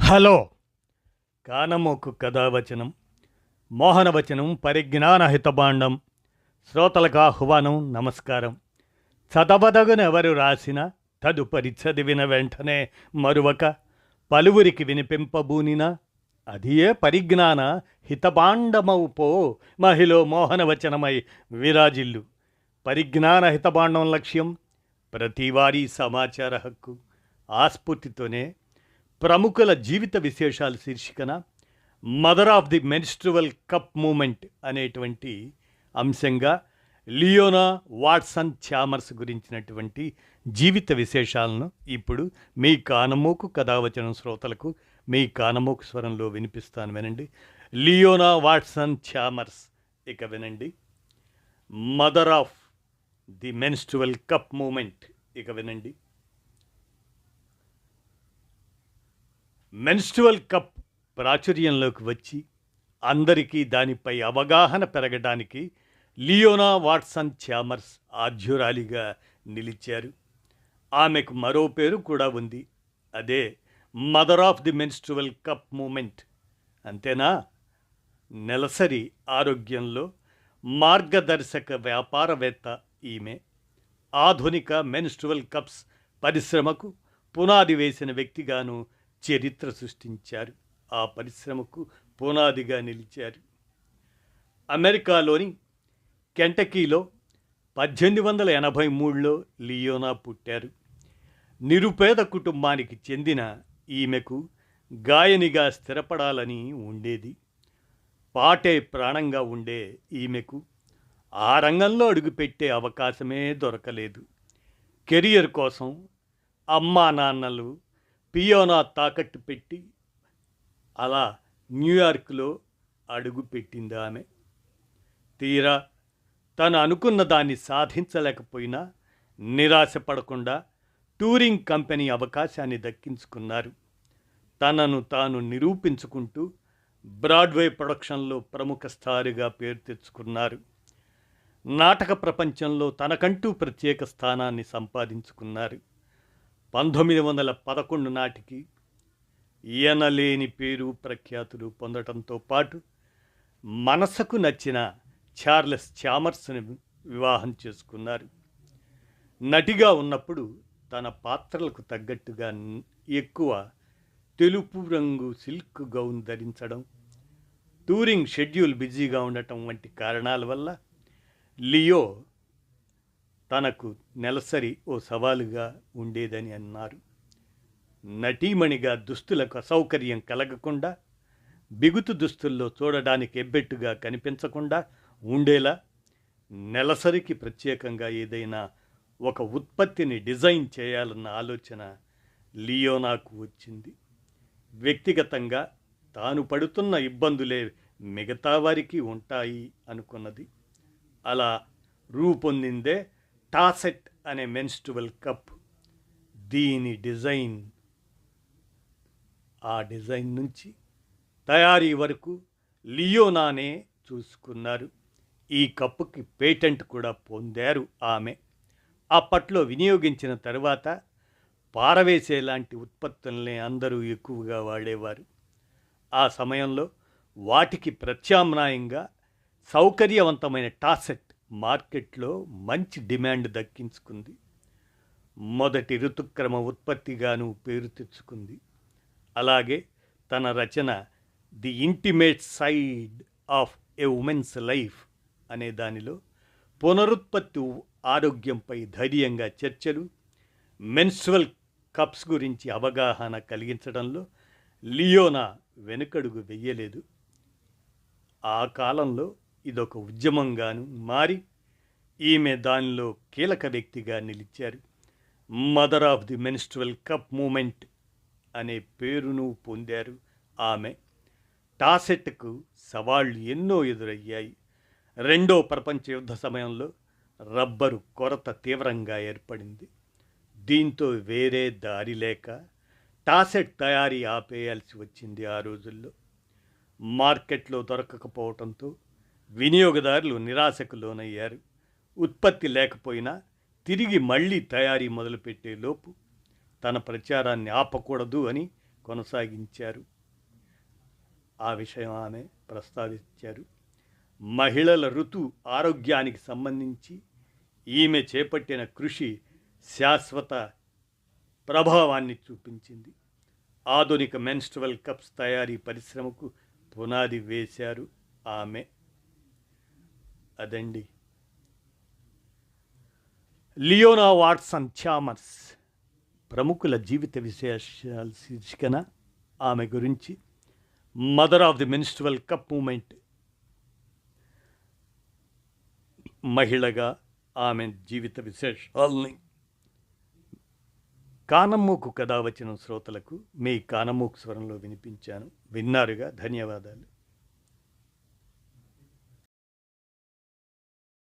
Hello! కానమోకు కథావచనం, మోహనవచనం, పరిజ్ఞాన హితబాండం. శ్రోతలకు ఆహ్వానం, నమస్కారం. చదవదగునెవరు రాసిన తదుపరి చదివిన వెంటనే మరువక పలువురికి వినిపింపబూనిన అదియే పరిజ్ఞాన హితబాండమవు పో మహిళ మోహనవచనమై విరాజిల్లు. పరిజ్ఞాన హితబాండం లక్ష్యం ప్రతివారీ సమాచార హక్కు. ఆస్ఫూర్తితోనే ప్రముఖుల జీవిత విశేషాలు శీర్షికన mother of the menstrual cup movement అనేటువంటి అంశంగా లియోనా వాట్సన్ ఛామర్స్ గురించినటువంటి జీవిత విశేషాలను ఇప్పుడు మీ కానమోకు కథావచనం శ్రోతలకు మీ కానమోకు స్వరంలో వినిపిస్తాను, వినండి. Leona Watson Chalmers. ఇక వినండి. Mother of the menstrual cup moment. ఇక వినండి. మెన్స్ట్రువల్ కప్ ప్రాచుర్యంలోకి వచ్చి అందరికీ దానిపై అవగాహన పెరగడానికి లియోనా వాట్సన్ ఛామర్స్ ఆద్యురాలిగా నిలిచారు. ఆమెకు మరో పేరు కూడా ఉంది, అదే mother of the menstrual cup movement. అంతేనా? నెలసరి ఆరోగ్యంలో మార్గదర్శక వ్యాపారవేత్త ఈమె. ఆధునిక మెన్స్ట్రువల్ కప్స్ పరిశ్రమకు పునాది వేసిన వ్యక్తిగాను చరిత్ర సృష్టించారు. ఆ పరిశ్రమకు పునాదిగా నిలిచారు. అమెరికాలోని కెంటకీలో 1883లో లియోనా పుట్టారు. నిరుపేద కుటుంబానికి చెందిన ఈమెకు గాయనిగా స్థిరపడాలని ఉండేది. పాటే ప్రాణంగా ఉండే ఈమెకు ఆ రంగంలో అడుగుపెట్టే అవకాశమే దొరకలేదు. కెరియర్ కోసం అమ్మా నాన్నలు పియోనా తాకట్టు పెట్టి అలా న్యూయార్క్లో అడుగు పెట్టింది ఆమె. తీరా తను అనుకున్న దాన్ని సాధించలేకపోయినా నిరాశపడకుండా టూరింగ్ కంపెనీ అవకాశాన్ని దక్కించుకున్నారు. తనను తాను నిరూపించుకుంటూ బ్రాడ్వే ప్రొడక్షన్లో ప్రముఖ స్టారుగా పేరు తెచ్చుకున్నారు. నాటక ప్రపంచంలో తనకంటూ ప్రత్యేక స్థానాన్ని సంపాదించుకున్నారు. 1911 నాటికి ఈయనలేని పేరు ప్రఖ్యాతులు పొందడంతో పాటు మనసుకు నచ్చిన చార్లెస్ ఛామర్స్ని వివాహం చేసుకున్నారు. నటిగా ఉన్నప్పుడు తన పాత్రలకు తగ్గట్టుగా ఎక్కువ తెలుపు రంగు సిల్క్ గౌన్ ధరించడం, టూరింగ్ షెడ్యూల్ బిజీగా ఉండటం వంటి కారణాల వల్ల లియో తనకు నెలసరి ఓ సవాలుగా ఉండేదని అన్నారు. నటీమణిగా దుస్తులకు అసౌకర్యం కలగకుండా, బిగుతు దుస్తుల్లో చూడడానికి ఎబ్బెట్టుగా కనిపించకుండా ఉండేలా నెలసరికి ప్రత్యేకంగా ఏదైనా ఒక ఉత్పత్తిని డిజైన్ చేయాలన్న ఆలోచన లియోనాకు వచ్చింది. వ్యక్తిగతంగా తాను పడుతున్న ఇబ్బందులే మిగతా వారికి ఉంటాయి అనుకున్నది. అలా రూపొందిందే టాసెట్ అనే మెన్స్ట్రువల్ కప్. దీని డిజైన్, ఆ డిజైన్ నుంచి తయారీ వరకు లియోనానే చూసుకున్నారు. ఈ కప్పుకి పేటెంట్ కూడా పొందారు ఆమె. అప్పట్లో వినియోగించిన తర్వాత పారవేసేలాంటి ఉత్పత్తుల్ని అందరూ ఎక్కువగా వాడేవారు. ఆ సమయంలో వాటికి ప్రత్యామ్నాయంగా సౌకర్యవంతమైన టాసెట్ మార్కెట్లో మంచి డిమాండ్ దక్కించుకుంది. మొదటి ఋతుక్రమ ఉత్పత్తిగాను పేరు తెచ్చుకుంది. అలాగే తన రచన the intimate side of a women's life అనే దానిలో పునరుత్పత్తి ఆరోగ్యంపై ధైర్యంగా చర్చలు, మెన్స్ట్రువల్ కప్స్ గురించి అవగాహన కలిగించడంలో లియోనా వెనుకడుగు వెయ్యలేదు. ఆ కాలంలో ఇదొక ఉద్యమంగాను మారి ఈమె దానిలో కీలక వ్యక్తిగా నిలిచారు. Mother of the menstrual cup movement అనే పేరును పొందారు ఆమె. టాసెట్కు సవాళ్లు ఎన్నో ఎదురయ్యాయి. రెండో ప్రపంచ యుద్ధ సమయంలో రబ్బరు కొరత తీవ్రంగా ఏర్పడింది. దీంతో వేరే దారి లేక టాసెట్ తయారీ ఆపేయాల్సి వచ్చింది. ఆ రోజుల్లో మార్కెట్లో దొరకకపోవడంతో వినియోగదారులు నిరాశకు లోనయ్యారు. ఉత్పత్తి లేకపోయినా తిరిగి మళ్ళీ తయారీ మొదలుపెట్టే లోపు తన ప్రచారాన్ని ఆపకూడదు అని కొనసాగించారు. ఆ విషయం ఆమె ప్రస్తావించారు. మహిళల ఆరోగ్యానికి సంబంధించి ఈమె చేపట్టిన కృషి శాశ్వత ప్రభావాన్ని చూపించింది. ఆధునిక మెన్స్ట్రువల్ కప్స్ తయారీ పరిశ్రమకు పునాది వేశారు ఆమె. అదండి లియోనా వాట్సన్ ఛామర్స్ ప్రముఖుల జీవిత విశేషాల శీర్షికన ఆమె గురించి mother of the menstrual cup movement మహిళగా ఆమె జీవిత విశేషాలని కానమోకు కథ వచ్చిన శ్రోతలకు మీ కానమోకు స్వరంలో వినిపించాను. విన్నారుగా. ధన్యవాదాలు.